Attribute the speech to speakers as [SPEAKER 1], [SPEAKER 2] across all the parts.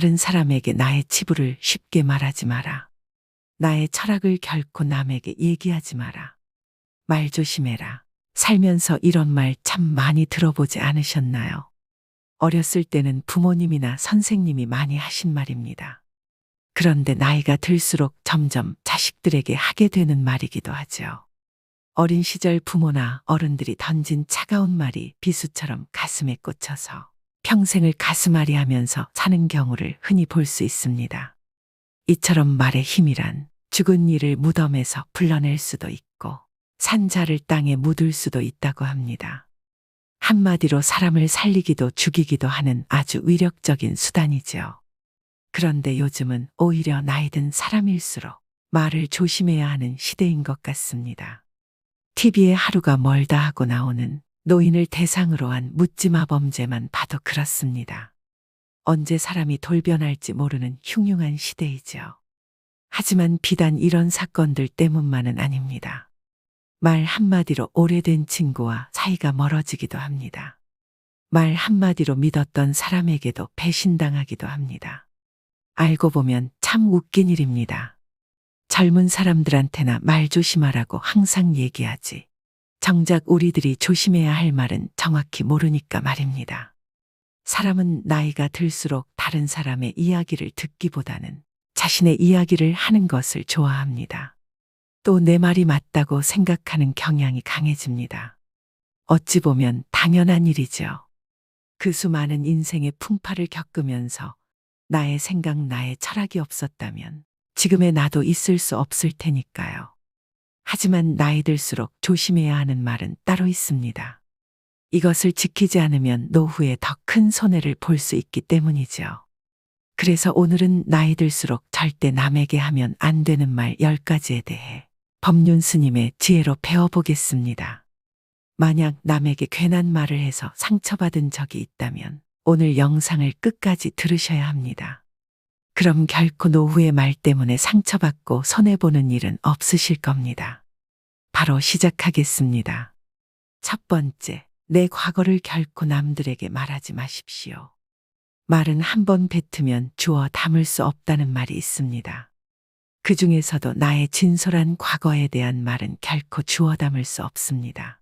[SPEAKER 1] 다른 사람에게 나의 치부를 쉽게 말하지 마라. 나의 철학을 결코 남에게 얘기하지 마라. 말 조심해라. 살면서 이런 말 참 많이 들어보지 않으셨나요? 어렸을 때는 부모님이나 선생님이 많이 하신 말입니다. 그런데 나이가 들수록 점점 자식들에게 하게 되는 말이기도 하죠. 어린 시절 부모나 어른들이 던진 차가운 말이 비수처럼 가슴에 꽂혀서 평생을 가슴앓이 하면서 사는 경우를 흔히 볼 수 있습니다. 이처럼 말의 힘이란 죽은 이를 무덤에서 불러낼 수도 있고 산자를 땅에 묻을 수도 있다고 합니다. 한마디로 사람을 살리기도 죽이기도 하는 아주 위력적인 수단이지요. 그런데 요즘은 오히려 나이든 사람일수록 말을 조심해야 하는 시대인 것 같습니다. TV에 하루가 멀다 하고 나오는 노인을 대상으로 한 묻지마 범죄만 봐도 그렇습니다. 언제 사람이 돌변할지 모르는 흉흉한 시대이죠. 하지만 비단 이런 사건들 때문만은 아닙니다. 말 한마디로 오래된 친구와 사이가 멀어지기도 합니다. 말 한마디로 믿었던 사람에게도 배신당하기도 합니다. 알고 보면 참 웃긴 일입니다. 젊은 사람들한테나 말 조심하라고 항상 얘기하지. 정작 우리들이 조심해야 할 말은 정확히 모르니까 말입니다. 사람은 나이가 들수록 다른 사람의 이야기를 듣기보다는 자신의 이야기를 하는 것을 좋아합니다. 또 내 말이 맞다고 생각하는 경향이 강해집니다. 어찌 보면 당연한 일이죠. 그 수많은 인생의 풍파를 겪으면서 나의 생각, 나의 철학이 없었다면 지금의 나도 있을 수 없을 테니까요. 하지만 나이 들수록 조심해야 하는 말은 따로 있습니다. 이것을 지키지 않으면 노후에 더 큰 손해를 볼 수 있기 때문이죠. 그래서 오늘은 나이 들수록 절대 남에게 하면 안 되는 말 10가지에 대해 법륜 스님의 지혜로 배워보겠습니다. 만약 남에게 괜한 말을 해서 상처받은 적이 있다면 오늘 영상을 끝까지 들으셔야 합니다. 그럼 결코 노후의 말 때문에 상처받고 손해보는 일은 없으실 겁니다. 바로 시작하겠습니다. 첫 번째, 내 과거를 결코 남들에게 말하지 마십시오. 말은 한 번 뱉으면 주워 담을 수 없다는 말이 있습니다. 그 중에서도 나의 진솔한 과거에 대한 말은 결코 주워 담을 수 없습니다.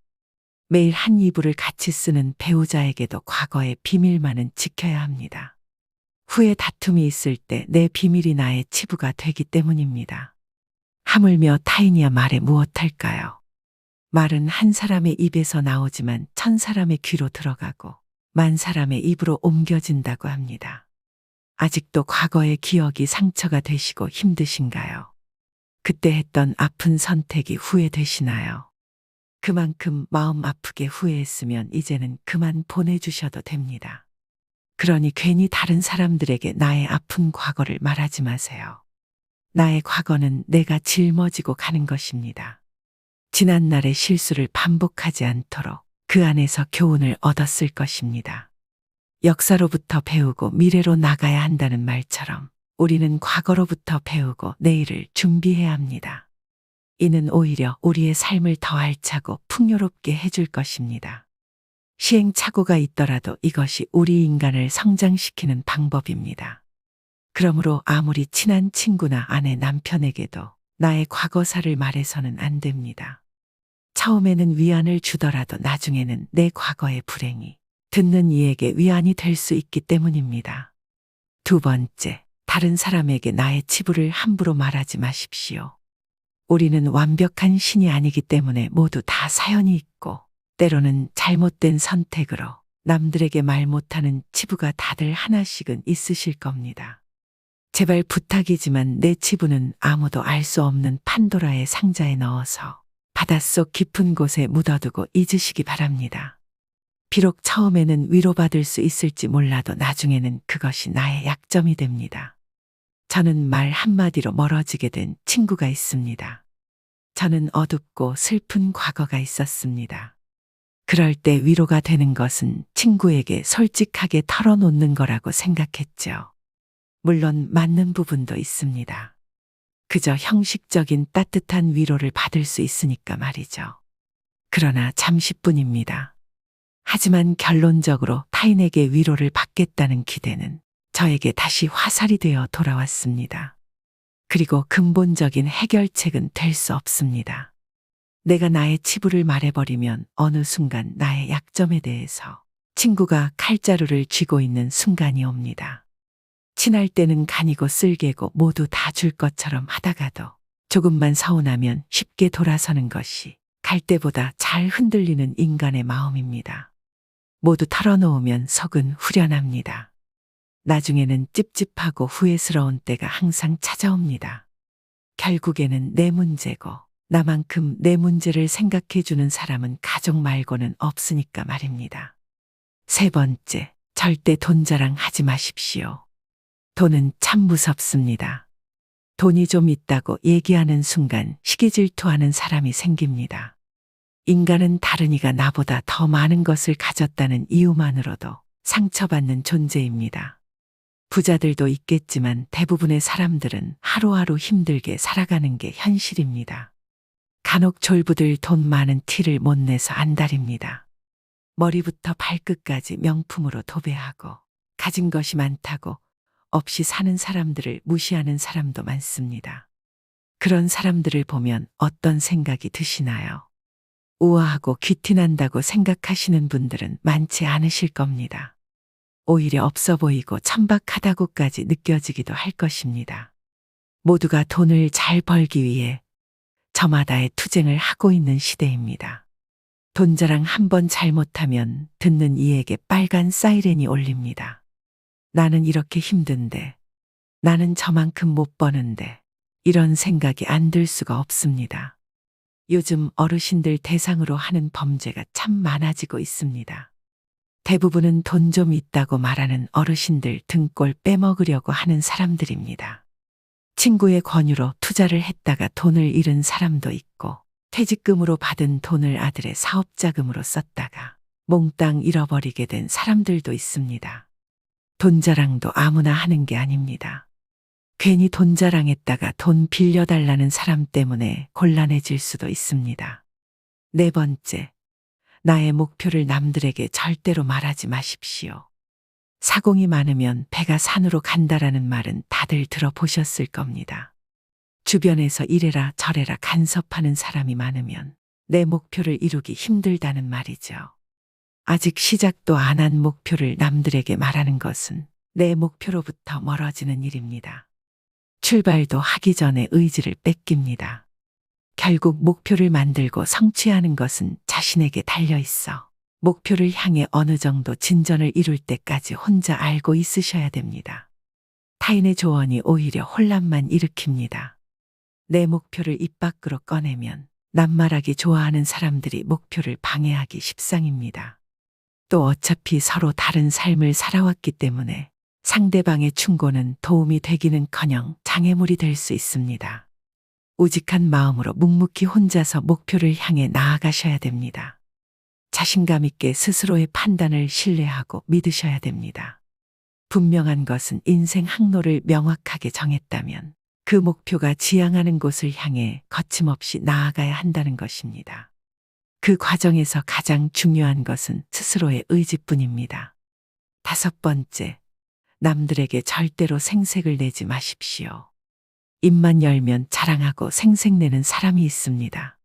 [SPEAKER 1] 매일 한 이불을 같이 쓰는 배우자에게도 과거의 비밀만은 지켜야 합니다. 후에 다툼이 있을 때 내 비밀이 나의 치부가 되기 때문입니다. 하물며 타인이야 말에 무엇할까요? 말은 한 사람의 입에서 나오지만 1000사람의 귀로 들어가고 10,000사람의 입으로 옮겨진다고 합니다. 아직도 과거의 기억이 상처가 되시고 힘드신가요? 그때 했던 아픈 선택이 후회되시나요? 그만큼 마음 아프게 후회했으면 이제는 그만 보내주셔도 됩니다. 그러니 괜히 다른 사람들에게 나의 아픈 과거를 말하지 마세요. 나의 과거는 내가 짊어지고 가는 것입니다. 지난날의 실수를 반복하지 않도록 그 안에서 교훈을 얻었을 것입니다. 역사로부터 배우고 미래로 나가야 한다는 말처럼 우리는 과거로부터 배우고 내일을 준비해야 합니다. 이는 오히려 우리의 삶을 더 알차고 풍요롭게 해줄 것입니다. 시행착오가 있더라도 이것이 우리 인간을 성장시키는 방법입니다. 그러므로 아무리 친한 친구나 아내, 남편에게도 나의 과거사를 말해서는 안 됩니다. 처음에는 위안을 주더라도 나중에는 내 과거의 불행이 듣는 이에게 위안이 될 수 있기 때문입니다. 두 번째, 다른 사람에게 나의 치부를 함부로 말하지 마십시오. 우리는 완벽한 신이 아니기 때문에 모두 다 사연이 있고 때로는 잘못된 선택으로 남들에게 말 못하는 치부가 다들 하나씩은 있으실 겁니다. 제발 부탁이지만 내 치부는 아무도 알 수 없는 판도라의 상자에 넣어서 바닷속 깊은 곳에 묻어두고 잊으시기 바랍니다. 비록 처음에는 위로받을 수 있을지 몰라도 나중에는 그것이 나의 약점이 됩니다. 저는 말 한마디로 멀어지게 된 친구가 있습니다. 저는 어둡고 슬픈 과거가 있었습니다. 그럴 때 위로가 되는 것은 친구에게 솔직하게 털어놓는 거라고 생각했죠. 물론 맞는 부분도 있습니다. 그저 형식적인 따뜻한 위로를 받을 수 있으니까 말이죠. 그러나 잠시뿐입니다. 하지만 결론적으로 타인에게 위로를 받겠다는 기대는 저에게 다시 화살이 되어 돌아왔습니다. 그리고 근본적인 해결책은 될 수 없습니다. 내가 나의 치부를 말해버리면 어느 순간 나의 약점에 대해서 친구가 칼자루를 쥐고 있는 순간이 옵니다. 친할 때는 간이고 쓸개고 모두 다 줄 것처럼 하다가도 조금만 서운하면 쉽게 돌아서는 것이 갈 때보다 잘 흔들리는 인간의 마음입니다. 모두 털어놓으면 속은 후련합니다. 나중에는 찝찝하고 후회스러운 때가 항상 찾아옵니다. 결국에는 내 문제고 나만큼 내 문제를 생각해 주는 사람은 가족 말고는 없으니까 말입니다. 세 번째, 절대 돈 자랑하지 마십시오. 돈은 참 무섭습니다. 돈이 좀 있다고 얘기하는 순간 시기 질투하는 사람이 생깁니다. 인간은 다른이가 나보다 더 많은 것을 가졌다는 이유만으로도 상처받는 존재입니다. 부자들도 있겠지만 대부분의 사람들은 하루하루 힘들게 살아가는 게 현실입니다. 간혹 졸부들 돈 많은 티를 못 내서 안달입니다. 머리부터 발끝까지 명품으로 도배하고 가진 것이 많다고 없이 사는 사람들을 무시하는 사람도 많습니다. 그런 사람들을 보면 어떤 생각이 드시나요? 우아하고 귀티난다고 생각하시는 분들은 많지 않으실 겁니다. 오히려 없어 보이고 천박하다고까지 느껴지기도 할 것입니다. 모두가 돈을 잘 벌기 위해 저마다의 투쟁을 하고 있는 시대입니다. 돈 자랑 한 번 잘못하면 듣는 이에게 빨간 사이렌이 울립니다. 나는 이렇게 힘든데, 나는 저만큼 못 버는데, 이런 생각이 안 들 수가 없습니다. 요즘 어르신들 대상으로 하는 범죄가 참 많아지고 있습니다. 대부분은 돈 좀 있다고 말하는 어르신들 등골 빼먹으려고 하는 사람들입니다. 친구의 권유로 투자를 했다가 돈을 잃은 사람도 있고, 퇴직금으로 받은 돈을 아들의 사업자금으로 썼다가 몽땅 잃어버리게 된 사람들도 있습니다. 돈 자랑도 아무나 하는 게 아닙니다. 괜히 돈 자랑했다가 돈 빌려달라는 사람 때문에 곤란해질 수도 있습니다. 네 번째, 나의 목표를 남들에게 절대로 말하지 마십시오. 사공이 많으면 배가 산으로 간다라는 말은 다들 들어보셨을 겁니다. 주변에서 이래라 저래라 간섭하는 사람이 많으면 내 목표를 이루기 힘들다는 말이죠. 아직 시작도 안 한 목표를 남들에게 말하는 것은 내 목표로부터 멀어지는 일입니다. 출발도 하기 전에 의지를 뺏깁니다. 결국 목표를 만들고 성취하는 것은 자신에게 달려 있어 목표를 향해 어느 정도 진전을 이룰 때까지 혼자 알고 있으셔야 됩니다. 타인의 조언이 오히려 혼란만 일으킵니다. 내 목표를 입 밖으로 꺼내면 낱말하기 좋아하는 사람들이 목표를 방해하기 십상입니다. 또 어차피 서로 다른 삶을 살아왔기 때문에 상대방의 충고는 도움이 되기는커녕 장애물이 될 수 있습니다. 우직한 마음으로 묵묵히 혼자서 목표를 향해 나아가셔야 됩니다. 자신감 있게 스스로의 판단을 신뢰하고 믿으셔야 됩니다. 분명한 것은 인생 항로를 명확하게 정했다면 그 목표가 지향하는 곳을 향해 거침없이 나아가야 한다는 것입니다. 그 과정에서 가장 중요한 것은 스스로의 의지뿐입니다. 다섯 번째, 남들에게 절대로 생색을 내지 마십시오. 입만 열면 자랑하고 생색내는 사람이 있습니다.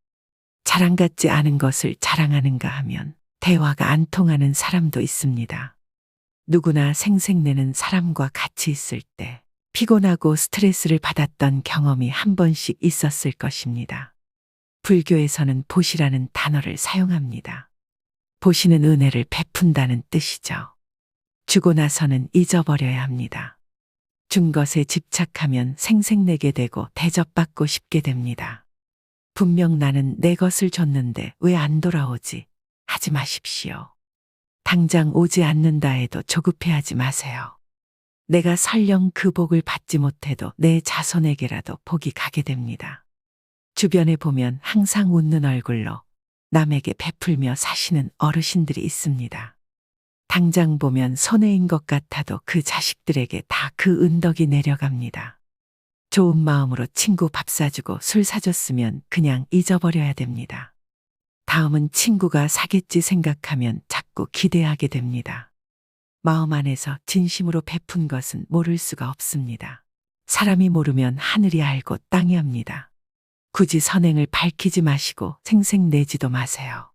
[SPEAKER 1] 자랑 같지 않은 것을 자랑하는가 하면 대화가 안 통하는 사람도 있습니다. 누구나 생색내는 사람과 같이 있을 때 피곤하고 스트레스를 받았던 경험이 한 번씩 있었을 것입니다. 불교에서는 보시라는 단어를 사용합니다. 보시는 은혜를 베푼다는 뜻이죠. 주고 나서는 잊어버려야 합니다. 준 것에 집착하면 생색내게 되고 대접받고 싶게 됩니다. 분명 나는 내 것을 줬는데 왜 안 돌아오지? 하지 마십시오. 당장 오지 않는다 해도 조급해하지 마세요. 내가 설령 그 복을 받지 못해도 내 자손에게라도 복이 가게 됩니다. 주변에 보면 항상 웃는 얼굴로 남에게 베풀며 사시는 어르신들이 있습니다. 당장 보면 손해인 것 같아도 그 자식들에게 다 그 은덕이 내려갑니다. 좋은 마음으로 친구 밥 사주고 술 사줬으면 그냥 잊어버려야 됩니다. 다음은 친구가 사겠지 생각하면 자꾸 기대하게 됩니다. 마음 안에서 진심으로 베푼 것은 모를 수가 없습니다. 사람이 모르면 하늘이 알고 땅이 압니다. 굳이 선행을 밝히지 마시고 생색내지도 마세요.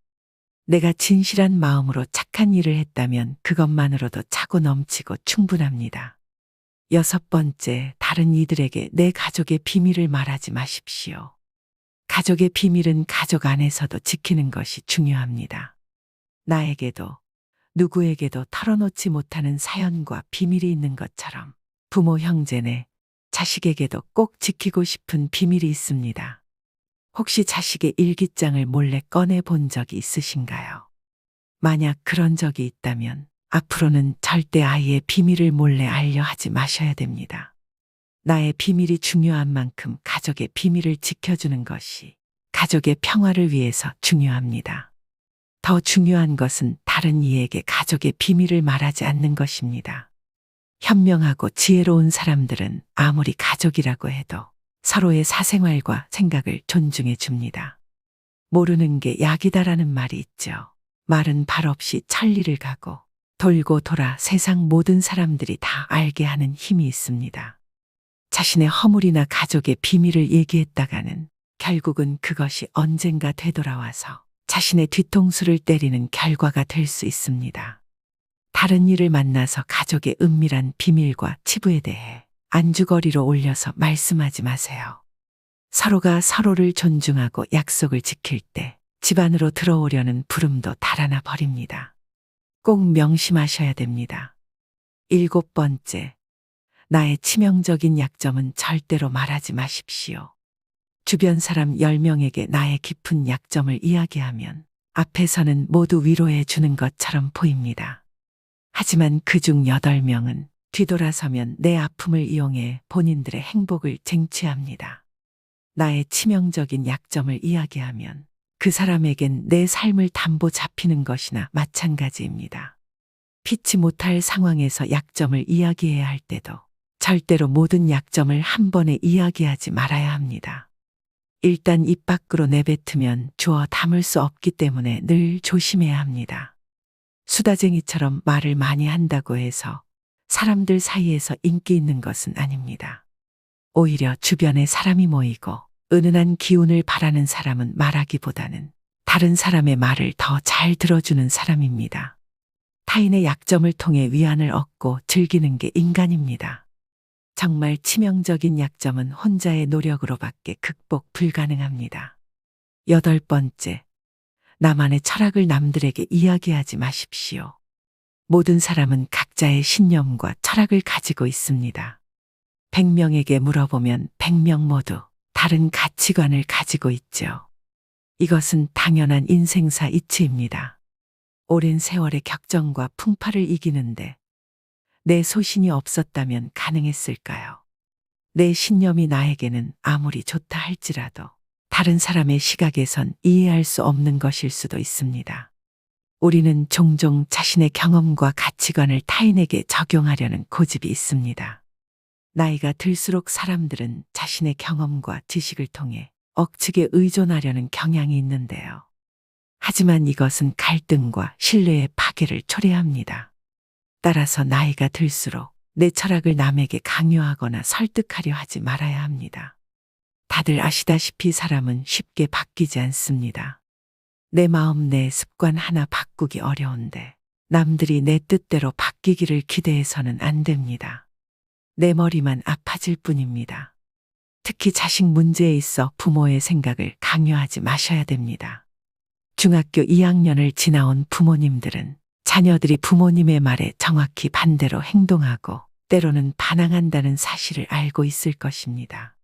[SPEAKER 1] 내가 진실한 마음으로 착한 일을 했다면 그것만으로도 차고 넘치고 충분합니다. 6번째, 다른 이들에게 내 가족의 비밀을 말하지 마십시오. 가족의 비밀은 가족 안에서도 지키는 것이 중요합니다. 나에게도 누구에게도 털어놓지 못하는 사연과 비밀이 있는 것처럼 부모, 형제네, 자식에게도 꼭 지키고 싶은 비밀이 있습니다. 혹시 자식의 일기장을 몰래 꺼내 본 적이 있으신가요? 만약 그런 적이 있다면 앞으로는 절대 아이의 비밀을 몰래 알려 하지 마셔야 됩니다. 나의 비밀이 중요한 만큼 가족의 비밀을 지켜주는 것이 가족의 평화를 위해서 중요합니다. 더 중요한 것은 다른 이에게 가족의 비밀을 말하지 않는 것입니다. 현명하고 지혜로운 사람들은 아무리 가족이라고 해도 서로의 사생활과 생각을 존중해 줍니다. 모르는 게 약이다라는 말이 있죠. 말은 발 없이 천리를 가고 돌고 돌아 세상 모든 사람들이 다 알게 하는 힘이 있습니다. 자신의 허물이나 가족의 비밀을 얘기했다가는 결국은 그것이 언젠가 되돌아와서 자신의 뒤통수를 때리는 결과가 될 수 있습니다. 다른 이를 만나서 가족의 은밀한 비밀과 치부에 대해 안주거리로 올려서 말씀하지 마세요. 서로가 서로를 존중하고 약속을 지킬 때 집 안으로 들어오려는 부름도 달아나 버립니다. 꼭 명심하셔야 됩니다. 7번째, 나의 치명적인 약점은 절대로 말하지 마십시오. 주변 사람 10명에게 나의 깊은 약점을 이야기하면 앞에서는 모두 위로해 주는 것처럼 보입니다. 하지만 그중 8명은 뒤돌아서면 내 아픔을 이용해 본인들의 행복을 쟁취합니다. 나의 치명적인 약점을 이야기하면 그 사람에겐 내 삶을 담보 잡히는 것이나 마찬가지입니다. 피치 못할 상황에서 약점을 이야기해야 할 때도 절대로 모든 약점을 한 번에 이야기하지 말아야 합니다. 일단 입 밖으로 내뱉으면 주워 담을 수 없기 때문에 늘 조심해야 합니다. 수다쟁이처럼 말을 많이 한다고 해서 사람들 사이에서 인기 있는 것은 아닙니다. 오히려 주변에 사람이 모이고 은은한 기운을 바라는 사람은 말하기보다는 다른 사람의 말을 더 잘 들어주는 사람입니다. 타인의 약점을 통해 위안을 얻고 즐기는 게 인간입니다. 정말 치명적인 약점은 혼자의 노력으로밖에 극복 불가능합니다. 8번째, 나만의 철학을 남들에게 이야기하지 마십시오. 모든 사람은 각자의 신념과 철학을 가지고 있습니다. 100명에게 물어보면 100명 모두 다른 가치관을 가지고 있죠. 이것은 당연한 인생사 이치입니다. 오랜 세월의 격정과 풍파를 이기는데 내 소신이 없었다면 가능했을까요? 내 신념이 나에게는 아무리 좋다 할지라도 다른 사람의 시각에선 이해할 수 없는 것일 수도 있습니다. 우리는 종종 자신의 경험과 가치관을 타인에게 적용하려는 고집이 있습니다. 나이가 들수록 사람들은 자신의 경험과 지식을 통해 억측에 의존하려는 경향이 있는데요. 하지만 이것은 갈등과 신뢰의 파괴를 초래합니다. 따라서 나이가 들수록 내 철학을 남에게 강요하거나 설득하려 하지 말아야 합니다. 다들 아시다시피 사람은 쉽게 바뀌지 않습니다. 내 마음, 내 습관 하나 바꾸기 어려운데 남들이 내 뜻대로 바뀌기를 기대해서는 안 됩니다. 내 머리만 아파질 뿐입니다. 특히 자식 문제에 있어 부모의 생각을 강요하지 마셔야 됩니다. 중학교 2학년을 지나온 부모님들은 자녀들이 부모님의 말에 정확히 반대로 행동하고 때로는 반항한다는 사실을 알고 있을 것입니다.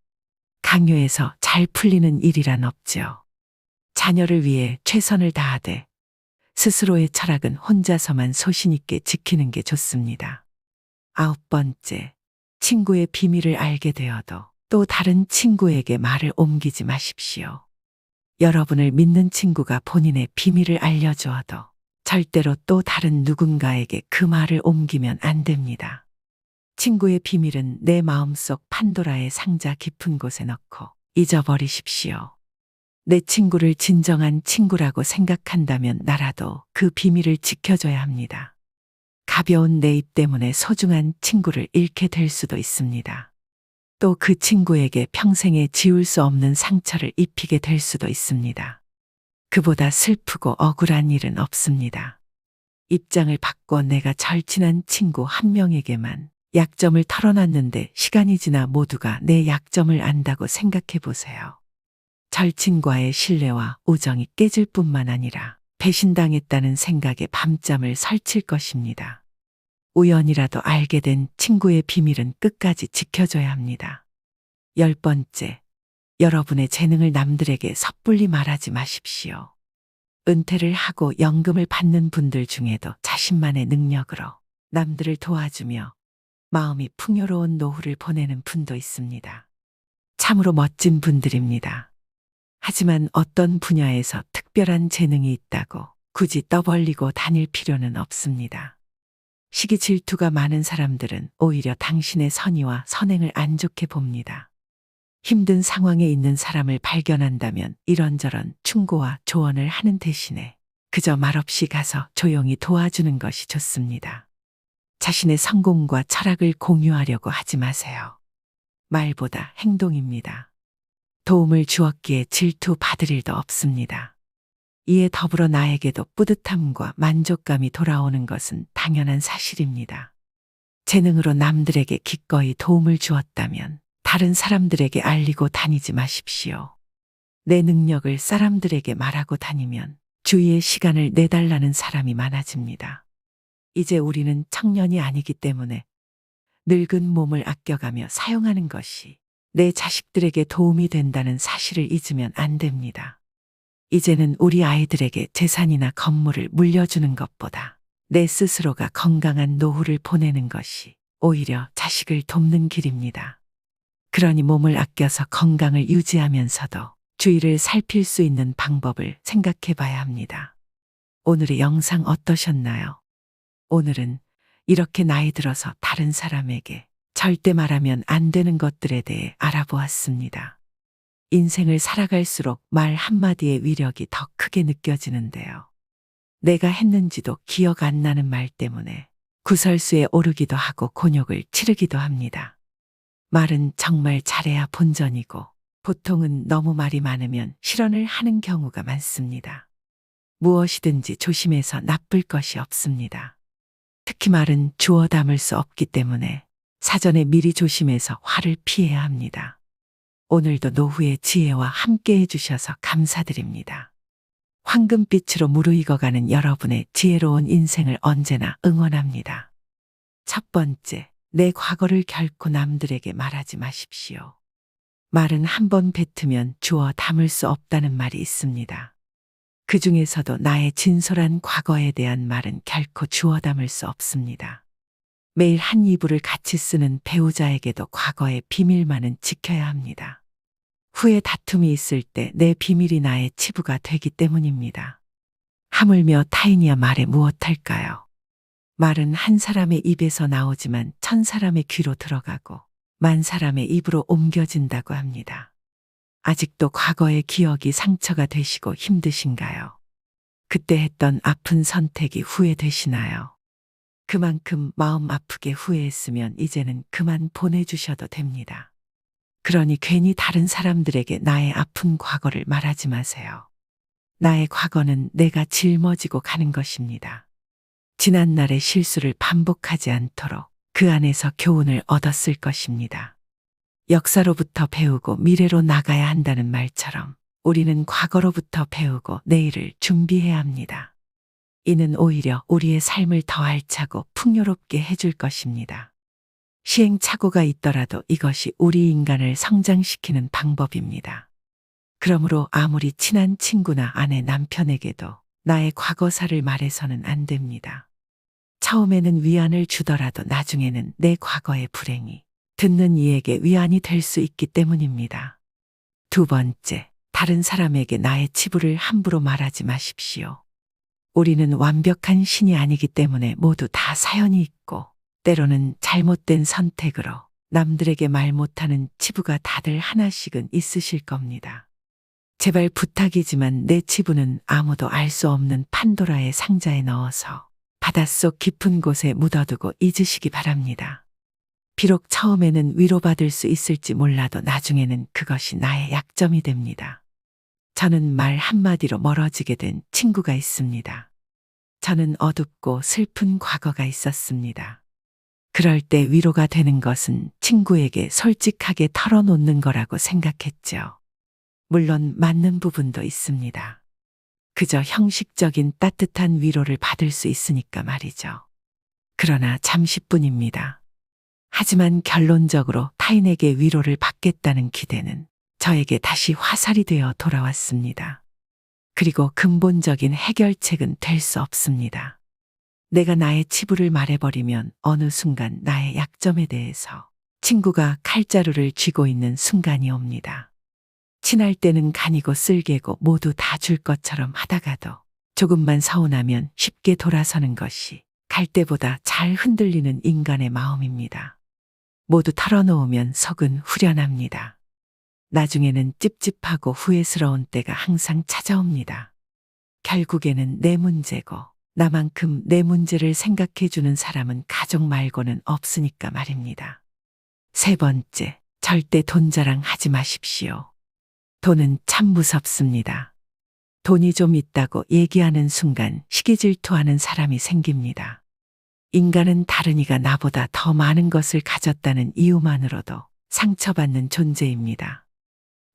[SPEAKER 1] 강요해서 잘 풀리는 일이란 없죠. 자녀를 위해 최선을 다하되 스스로의 철학은 혼자서만 소신 있게 지키는 게 좋습니다. 9번째, 친구의 비밀을 알게 되어도 또 다른 친구에게 말을 옮기지 마십시오. 여러분을 믿는 친구가 본인의 비밀을 알려주어도 절대로 또 다른 누군가에게 그 말을 옮기면 안 됩니다. 친구의 비밀은 내 마음속 판도라의 상자 깊은 곳에 넣고 잊어버리십시오. 내 친구를 진정한 친구라고 생각한다면 나라도 그 비밀을 지켜줘야 합니다. 가벼운 내 입 때문에 소중한 친구를 잃게 될 수도 있습니다. 또 그 친구에게 평생에 지울 수 없는 상처를 입히게 될 수도 있습니다. 그보다 슬프고 억울한 일은 없습니다. 입장을 바꿔 내가 절친한 친구 한 명에게만 약점을 털어놨는데 시간이 지나 모두가 내 약점을 안다고 생각해 보세요. 절친과의 신뢰와 우정이 깨질 뿐만 아니라 배신당했다는 생각에 밤잠을 설칠 것입니다. 우연이라도 알게 된 친구의 비밀은 끝까지 지켜줘야 합니다. 10번째, 여러분의 재능을 남들에게 섣불리 말하지 마십시오. 은퇴를 하고 연금을 받는 분들 중에도 자신만의 능력으로 남들을 도와주며 마음이 풍요로운 노후를 보내는 분도 있습니다. 참으로 멋진 분들입니다. 하지만 어떤 분야에서 특별한 재능이 있다고 굳이 떠벌리고 다닐 필요는 없습니다. 시기 질투가 많은 사람들은 오히려 당신의 선의와 선행을 안 좋게 봅니다. 힘든 상황에 있는 사람을 발견한다면 이런저런 충고와 조언을 하는 대신에 그저 말없이 가서 조용히 도와주는 것이 좋습니다. 자신의 성공과 철학을 공유하려고 하지 마세요. 말보다 행동입니다. 도움을 주었기에 질투받을 일도 없습니다. 이에 더불어 나에게도 뿌듯함과 만족감이 돌아오는 것은 당연한 사실입니다. 재능으로 남들에게 기꺼이 도움을 주었다면 다른 사람들에게 알리고 다니지 마십시오. 내 능력을 사람들에게 말하고 다니면 주위에 시간을 내달라는 사람이 많아집니다. 이제 우리는 청년이 아니기 때문에 늙은 몸을 아껴가며 사용하는 것이 내 자식들에게 도움이 된다는 사실을 잊으면 안 됩니다. 이제는 우리 아이들에게 재산이나 건물을 물려주는 것보다 내 스스로가 건강한 노후를 보내는 것이 오히려 자식을 돕는 길입니다. 그러니 몸을 아껴서 건강을 유지하면서도 주위를 살필 수 있는 방법을 생각해 봐야 합니다. 오늘의 영상 어떠셨나요? 오늘은 이렇게 나이 들어서 다른 사람에게 절대 말하면 안 되는 것들에 대해 알아보았습니다. 인생을 살아갈수록 말 한마디의 위력이 더 크게 느껴지는데요. 내가 했는지도 기억 안 나는 말 때문에 구설수에 오르기도 하고 곤욕을 치르기도 합니다. 말은 정말 잘해야 본전이고 보통은 너무 말이 많으면 실언을 하는 경우가 많습니다. 무엇이든지 조심해서 나쁠 것이 없습니다. 특히 말은 주워 담을 수 없기 때문에 사전에 미리 조심해서 화를 피해야 합니다. 오늘도 노후의 지혜와 함께 해주셔서 감사드립니다. 황금빛으로 무르익어가는 여러분의 지혜로운 인생을 언제나 응원합니다. 첫 번째, 내 과거를 결코 남들에게 말하지 마십시오. 말은 한 번 뱉으면 주워 담을 수 없다는 말이 있습니다. 그 중에서도 나의 진솔한 과거에 대한 말은 결코 주워 담을 수 없습니다. 매일 한 이불을 같이 쓰는 배우자에게도 과거의 비밀만은 지켜야 합니다. 후에 다툼이 있을 때 내 비밀이 나의 치부가 되기 때문입니다. 하물며 타인이야 말에 무엇할까요? 말은 한 사람의 입에서 나오지만 1000사람의 귀로 들어가고 10,000사람의 입으로 옮겨진다고 합니다. 아직도 과거의 기억이 상처가 되시고 힘드신가요? 그때 했던 아픈 선택이 후회되시나요? 그만큼 마음 아프게 후회했으면 이제는 그만 보내주셔도 됩니다. 그러니 괜히 다른 사람들에게 나의 아픈 과거를 말하지 마세요. 나의 과거는 내가 짊어지고 가는 것입니다. 지난날의 실수를 반복하지 않도록 그 안에서 교훈을 얻었을 것입니다. 역사로부터 배우고 미래로 나가야 한다는 말처럼 우리는 과거로부터 배우고 내일을 준비해야 합니다. 이는 오히려 우리의 삶을 더 알차고 풍요롭게 해줄 것입니다. 시행착오가 있더라도 이것이 우리 인간을 성장시키는 방법입니다. 그러므로 아무리 친한 친구나 아내, 남편에게도 나의 과거사를 말해서는 안 됩니다. 처음에는 위안을 주더라도 나중에는 내 과거의 불행이 듣는 이에게 위안이 될 수 있기 때문입니다. 두 번째, 다른 사람에게 나의 치부를 함부로 말하지 마십시오. 우리는 완벽한 신이 아니기 때문에 모두 다 사연이 있고 때로는 잘못된 선택으로 남들에게 말 못하는 치부가 다들 하나씩은 있으실 겁니다. 제발 부탁이지만 내 치부는 아무도 알 수 없는 판도라의 상자에 넣어서 바닷속 깊은 곳에 묻어두고 잊으시기 바랍니다. 비록 처음에는 위로받을 수 있을지 몰라도 나중에는 그것이 나의 약점이 됩니다. 저는 말 한마디로 멀어지게 된 친구가 있습니다. 저는 어둡고 슬픈 과거가 있었습니다. 그럴 때 위로가 되는 것은 친구에게 솔직하게 털어놓는 거라고 생각했죠. 물론 맞는 부분도 있습니다. 그저 형식적인 따뜻한 위로를 받을 수 있으니까 말이죠. 그러나 잠시뿐입니다. 하지만 결론적으로 타인에게 위로를 받겠다는 기대는 저에게 다시 화살이 되어 돌아왔습니다. 그리고 근본적인 해결책은 될 수 없습니다. 내가 나의 치부를 말해버리면 어느 순간 나의 약점에 대해서 친구가 칼자루를 쥐고 있는 순간이 옵니다. 친할 때는 간이고 쓸개고 모두 다 줄 것처럼 하다가도 조금만 서운하면 쉽게 돌아서는 것이 갈 때보다 잘 흔들리는 인간의 마음입니다. 모두 털어놓으면 속은 후련합니다. 나중에는 찝찝하고 후회스러운 때가 항상 찾아옵니다. 결국에는 내 문제고 나만큼 내 문제를 생각해주는 사람은 가족 말고는 없으니까 말입니다. 세 번째, 절대 돈 자랑하지 마십시오. 돈은 참 무섭습니다. 돈이 좀 있다고 얘기하는 순간 시기 질투하는 사람이 생깁니다. 인간은 다른이가 나보다 더 많은 것을 가졌다는 이유만으로도 상처받는 존재입니다.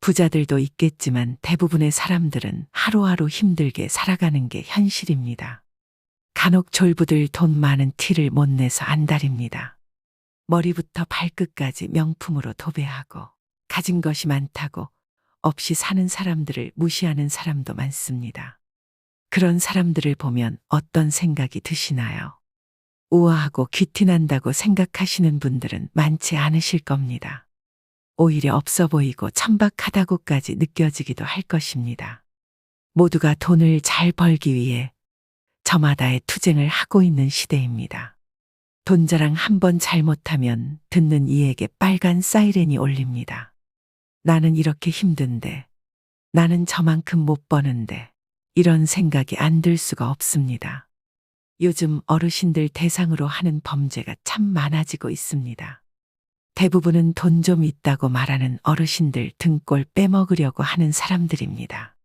[SPEAKER 1] 부자들도 있겠지만 대부분의 사람들은 하루하루 힘들게 살아가는 게 현실입니다. 간혹 졸부들 돈 많은 티를 못 내서 안달입니다. 머리부터 발끝까지 명품으로 도배하고 가진 것이 많다고 없이 사는 사람들을 무시하는 사람도 많습니다. 그런 사람들을 보면 어떤 생각이 드시나요? 우아하고 귀티난다고 생각하시는 분들은 많지 않으실 겁니다. 오히려 없어 보이고 천박하다고까지 느껴지기도 할 것입니다. 모두가 돈을 잘 벌기 위해 저마다의 투쟁을 하고 있는 시대입니다. 돈 자랑 한 번 잘못하면 듣는 이에게 빨간 사이렌이 울립니다. 나는 이렇게 힘든데, 나는 저만큼 못 버는데, 이런 생각이 안 들 수가 없습니다. 요즘 어르신들 대상으로 하는 범죄가 참 많아지고 있습니다. 대부분은 돈 좀 있다고 말하는 어르신들 등골 빼먹으려고 하는 사람들입니다.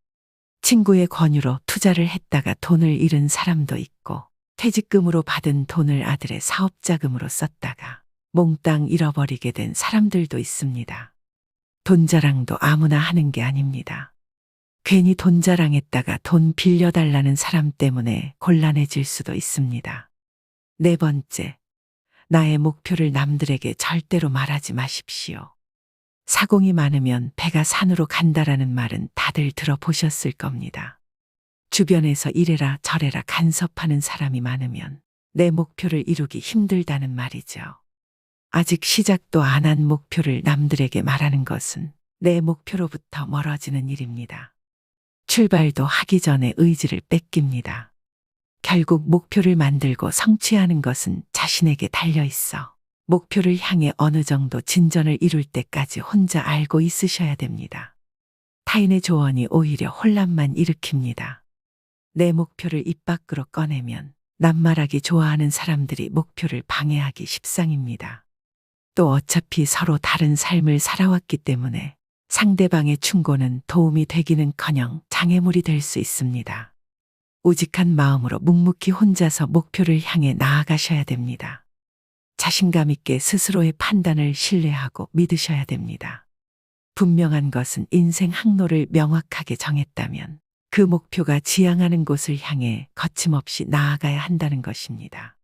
[SPEAKER 1] 친구의 권유로 투자를 했다가 돈을 잃은 사람도 있고, 퇴직금으로 받은 돈을 아들의 사업자금으로 썼다가 몽땅 잃어버리게 된 사람들도 있습니다. 돈 자랑도 아무나 하는 게 아닙니다. 괜히 돈 자랑했다가 돈 빌려달라는 사람 때문에 곤란해질 수도 있습니다. 네 번째, 나의 목표를 남들에게 절대로 말하지 마십시오. 사공이 많으면 배가 산으로 간다라는 말은 다들 들어보셨을 겁니다. 주변에서 이래라 저래라 간섭하는 사람이 많으면 내 목표를 이루기 힘들다는 말이죠. 아직 시작도 안 한 목표를 남들에게 말하는 것은 내 목표로부터 멀어지는 일입니다. 출발도 하기 전에 의지를 뺏깁니다. 결국 목표를 만들고 성취하는 것은 자신에게 달려 있어 목표를 향해 어느 정도 진전을 이룰 때까지 혼자 알고 있으셔야 됩니다. 타인의 조언이 오히려 혼란만 일으킵니다. 내 목표를 입 밖으로 꺼내면 낱말하기 좋아하는 사람들이 목표를 방해하기 십상입니다. 또 어차피 서로 다른 삶을 살아왔기 때문에 상대방의 충고는 도움이 되기는커녕 장애물이 될 수 있습니다. 우직한 마음으로 묵묵히 혼자서 목표를 향해 나아가셔야 됩니다. 자신감 있게 스스로의 판단을 신뢰하고 믿으셔야 됩니다. 분명한 것은 인생 항로를 명확하게 정했다면 그 목표가 지향하는 곳을 향해 거침없이 나아가야 한다는 것입니다.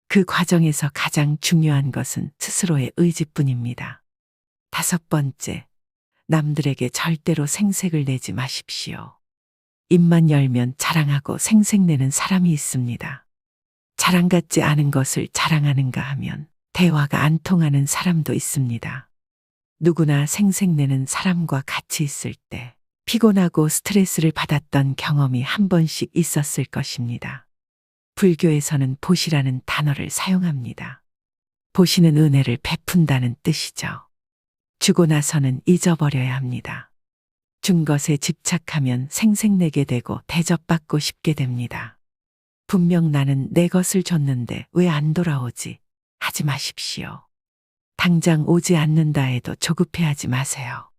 [SPEAKER 1] 그 과정에서 가장 중요한 것은 스스로의 의지뿐입니다. 다섯 번째, 남들에게 절대로 생색을 내지 마십시오. 입만 열면 자랑하고 생색내는 사람이 있습니다. 자랑 같지 않은 것을 자랑하는가 하면 대화가 안 통하는 사람도 있습니다. 누구나 생색내는 사람과 같이 있을 때 피곤하고 스트레스를 받았던 경험이 한 번씩 있었을 것입니다. 불교에서는 보시라는 단어를 사용합니다. 보시는 은혜를 베푼다는 뜻이죠. 주고 나서는 잊어버려야 합니다. 준 것에 집착하면 생색내게 되고 대접받고 싶게 됩니다. 분명 나는 내 것을 줬는데 왜 안 돌아오지? 하지 마십시오. 당장 오지 않는다 해도 조급해하지 마세요.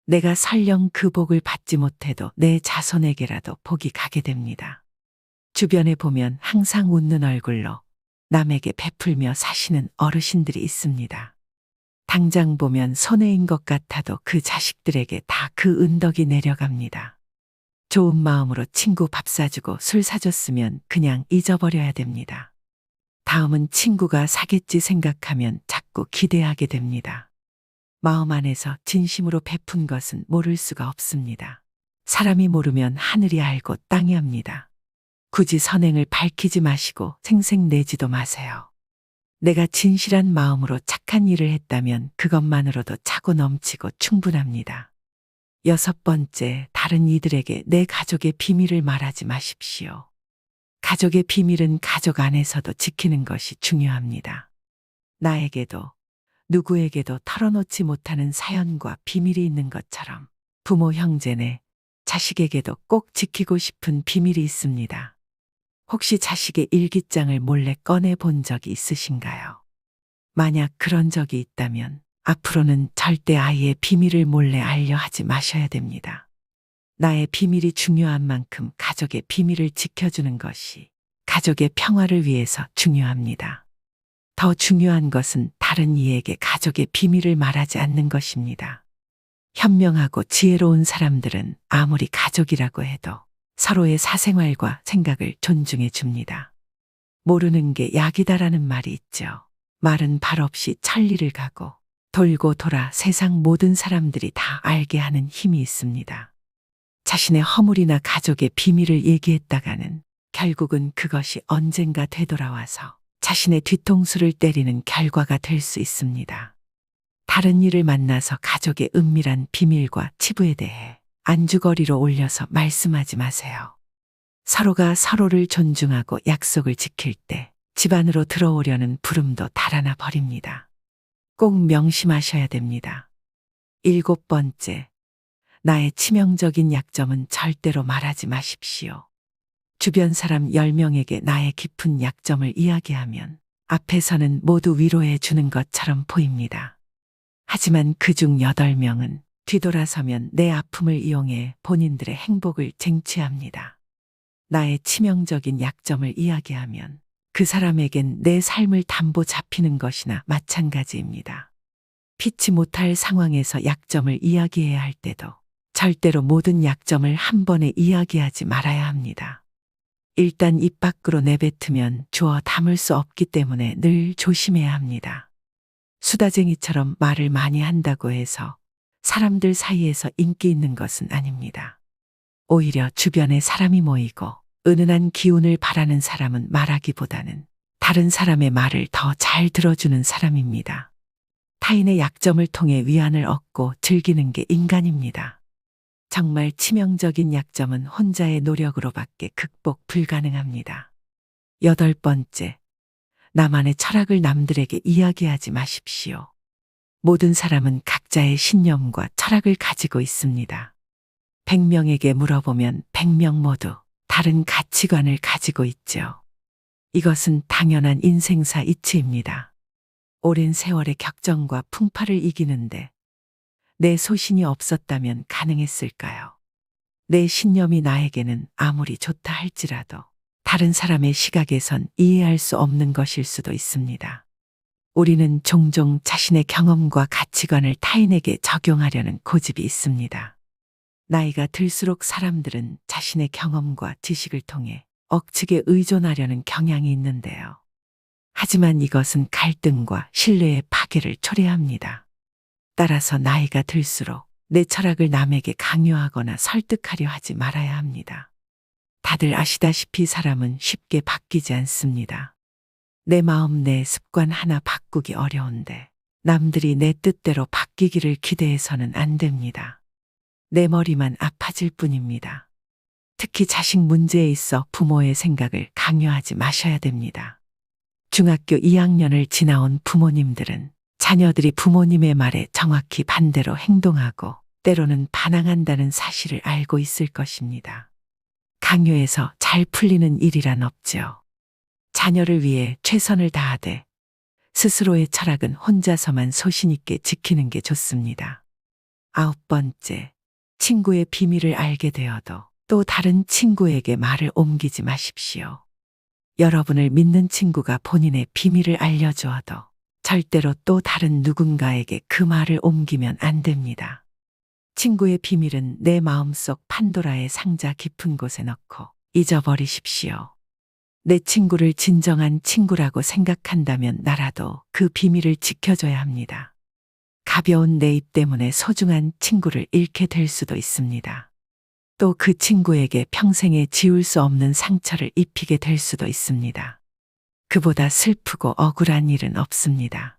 [SPEAKER 1] 내가 설령 그 복을 받지 못해도 내 자손에게라도 복이 가게 됩니다. 주변에 보면 항상 웃는 얼굴로 남에게 베풀며 사시는 어르신들이 있습니다. 당장 보면 손해인 것 같아도 그 자식들에게 다 그 은덕이 내려갑니다. 좋은 마음으로 친구 밥 사주고 술 사줬으면 그냥 잊어버려야 됩니다. 다음은 친구가 사겠지 생각하면 자꾸 기대하게 됩니다. 마음 안에서 진심으로 베푼 것은 모를 수가 없습니다. 사람이 모르면 하늘이 알고 땅이 압니다. 굳이 선행을 밝히지 마시고 생색내지도 마세요. 내가 진실한 마음으로 착한 일을 했다면 그것만으로도 차고 넘치고 충분합니다. 6번째, 다른 이들에게 내 가족의 비밀을 말하지 마십시오. 가족의 비밀은 가족 안에서도 지키는 것이 중요합니다. 나에게도 누구에게도 털어놓지 못하는 사연과 비밀이 있는 것처럼 부모, 형제네, 자식에게도 꼭 지키고 싶은 비밀이 있습니다. 혹시 자식의 일기장을 몰래 꺼내 본 적이 있으신가요? 만약 그런 적이 있다면 앞으로는 절대 아이의 비밀을 몰래 알려 하지 마셔야 됩니다. 나의 비밀이 중요한 만큼 가족의 비밀을 지켜주는 것이 가족의 평화를 위해서 중요합니다. 더 중요한 것은 다른 이에게 가족의 비밀을 말하지 않는 것입니다. 현명하고 지혜로운 사람들은 아무리 가족이라고 해도 서로의 사생활과 생각을 존중해 줍니다. 모르는 게 약이다라는 말이 있죠. 말은 발 없이 천리를 가고 돌고 돌아 세상 모든 사람들이 다 알게 하는 힘이 있습니다. 자신의 허물이나 가족의 비밀을 얘기했다가는 결국은 그것이 언젠가 되돌아와서 자신의 뒤통수를 때리는 결과가 될 수 있습니다. 다른 이를 만나서 가족의 은밀한 비밀과 치부에 대해 안주거리로 올려서 말씀하지 마세요. 서로가 서로를 존중하고 약속을 지킬 때 집안으로 들어오려는 부름도 달아나 버립니다. 꼭 명심하셔야 됩니다. 7번째, 나의 치명적인 약점은 절대로 말하지 마십시오. 주변 사람 10명에게 나의 깊은 약점을 이야기하면 앞에서는 모두 위로해 주는 것처럼 보입니다. 하지만 그중 8명은 뒤돌아서면 내 아픔을 이용해 본인들의 행복을 쟁취합니다. 나의 치명적인 약점을 이야기하면 그 사람에겐 내 삶을 담보 잡히는 것이나 마찬가지입니다. 피치 못할 상황에서 약점을 이야기해야 할 때도 절대로 모든 약점을 한 번에 이야기하지 말아야 합니다. 일단 입 밖으로 내뱉으면 주워 담을 수 없기 때문에 늘 조심해야 합니다. 수다쟁이처럼 말을 많이 한다고 해서 사람들 사이에서 인기 있는 것은 아닙니다. 오히려 주변에 사람이 모이고 은은한 기운을 바라는 사람은 말하기보다는 다른 사람의 말을 더 잘 들어주는 사람입니다. 타인의 약점을 통해 위안을 얻고 즐기는 게 인간입니다. 정말 치명적인 약점은 혼자의 노력으로밖에 극복 불가능합니다. 8번째, 나만의 철학을 남들에게 이야기하지 마십시오. 모든 사람은 각자의 신념과 철학을 가지고 있습니다. 100명에게 물어보면 100명 모두 다른 가치관을 가지고 있죠. 이것은 당연한 인생사 이치입니다. 오랜 세월의 격정과 풍파를 이기는데 내 소신이 없었다면 가능했을까요? 내 신념이 나에게는 아무리 좋다 할지라도 다른 사람의 시각에선 이해할 수 없는 것일 수도 있습니다. 우리는 종종 자신의 경험과 가치관을 타인에게 적용하려는 고집이 있습니다. 나이가 들수록 사람들은 자신의 경험과 지식을 통해 억측에 의존하려는 경향이 있는데요. 하지만 이것은 갈등과 신뢰의 파괴를 초래합니다. 따라서 나이가 들수록 내 철학을 남에게 강요하거나 설득하려 하지 말아야 합니다. 다들 아시다시피 사람은 쉽게 바뀌지 않습니다. 내 마음, 내 습관 하나 바꾸기 어려운데 남들이 내 뜻대로 바뀌기를 기대해서는 안 됩니다. 내 머리만 아파질 뿐입니다. 특히 자식 문제에 있어 부모의 생각을 강요하지 마셔야 됩니다. 중학교 2학년을 지나온 부모님들은 자녀들이 부모님의 말에 정확히 반대로 행동하고 때로는 반항한다는 사실을 알고 있을 것입니다. 강요해서 잘 풀리는 일이란 없지요. 자녀를 위해 최선을 다하되 스스로의 철학은 혼자서만 소신 있게 지키는 게 좋습니다. 9번째, 친구의 비밀을 알게 되어도 또 다른 친구에게 말을 옮기지 마십시오. 여러분을 믿는 친구가 본인의 비밀을 알려주어도 절대로 또 다른 누군가에게 그 말을 옮기면 안 됩니다. 친구의 비밀은 내 마음속 판도라의 상자 깊은 곳에 넣고 잊어버리십시오. 내 친구를 진정한 친구라고 생각한다면 나라도 그 비밀을 지켜줘야 합니다. 가벼운 내 입 때문에 소중한 친구를 잃게 될 수도 있습니다. 또 그 친구에게 평생에 지울 수 없는 상처를 입히게 될 수도 있습니다. 그보다 슬프고 억울한 일은 없습니다.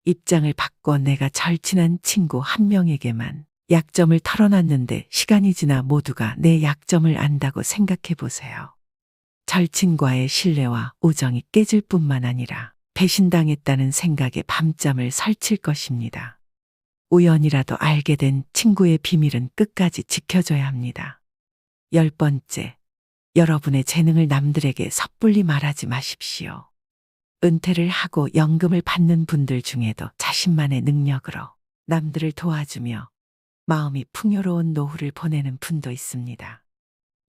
[SPEAKER 1] 입장을 바꿔 내가 절친한 친구 한 명에게만 약점을 털어놨는데 시간이 지나 모두가 내 약점을 안다고 생각해 보세요. 절친과의 신뢰와 우정이 깨질 뿐만 아니라 배신당했다는 생각에 밤잠을 설칠 것입니다. 우연이라도 알게 된 친구의 비밀은 끝까지 지켜줘야 합니다. 10번째, 여러분의 재능을 남들에게 섣불리 말하지 마십시오. 은퇴를 하고 연금을 받는 분들 중에도 자신만의 능력으로 남들을 도와주며 마음이 풍요로운 노후를 보내는 분도 있습니다.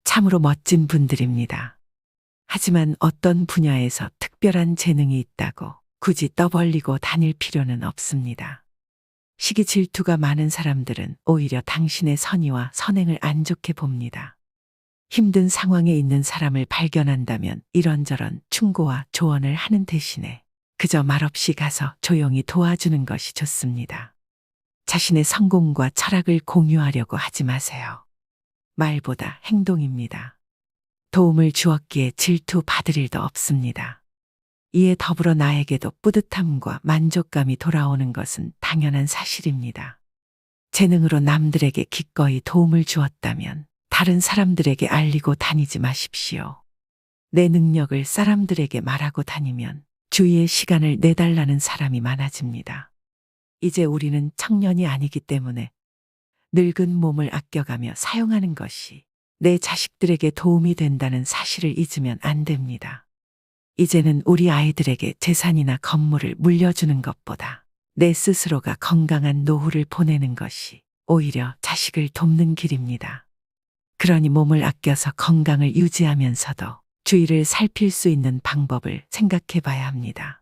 [SPEAKER 1] 참으로 멋진 분들입니다. 하지만 어떤 분야에서 특별한 재능이 있다고 굳이 떠벌리고 다닐 필요는 없습니다. 시기 질투가 많은 사람들은 오히려 당신의 선의와 선행을 안 좋게 봅니다. 힘든 상황에 있는 사람을 발견한다면 이런저런 충고와 조언을 하는 대신에 그저 말없이 가서 조용히 도와주는 것이 좋습니다. 자신의 성공과 철학을 공유하려고 하지 마세요. 말보다 행동입니다. 도움을 주었기에 질투받을 일도 없습니다. 이에 더불어 나에게도 뿌듯함과 만족감이 돌아오는 것은 당연한 사실입니다. 재능으로 남들에게 기꺼이 도움을 주었다면 다른 사람들에게 알리고 다니지 마십시오. 내 능력을 사람들에게 말하고 다니면 주위에 시간을 내달라는 사람이 많아집니다. 이제 우리는 청년이 아니기 때문에 늙은 몸을 아껴가며 사용하는 것이 내 자식들에게 도움이 된다는 사실을 잊으면 안 됩니다. 이제는 우리 아이들에게 재산이나 건물을 물려주는 것보다 내 스스로가 건강한 노후를 보내는 것이 오히려 자식을 돕는 길입니다. 그러니 몸을 아껴서 건강을 유지하면서도 주위를 살필 수 있는 방법을 생각해 봐야 합니다.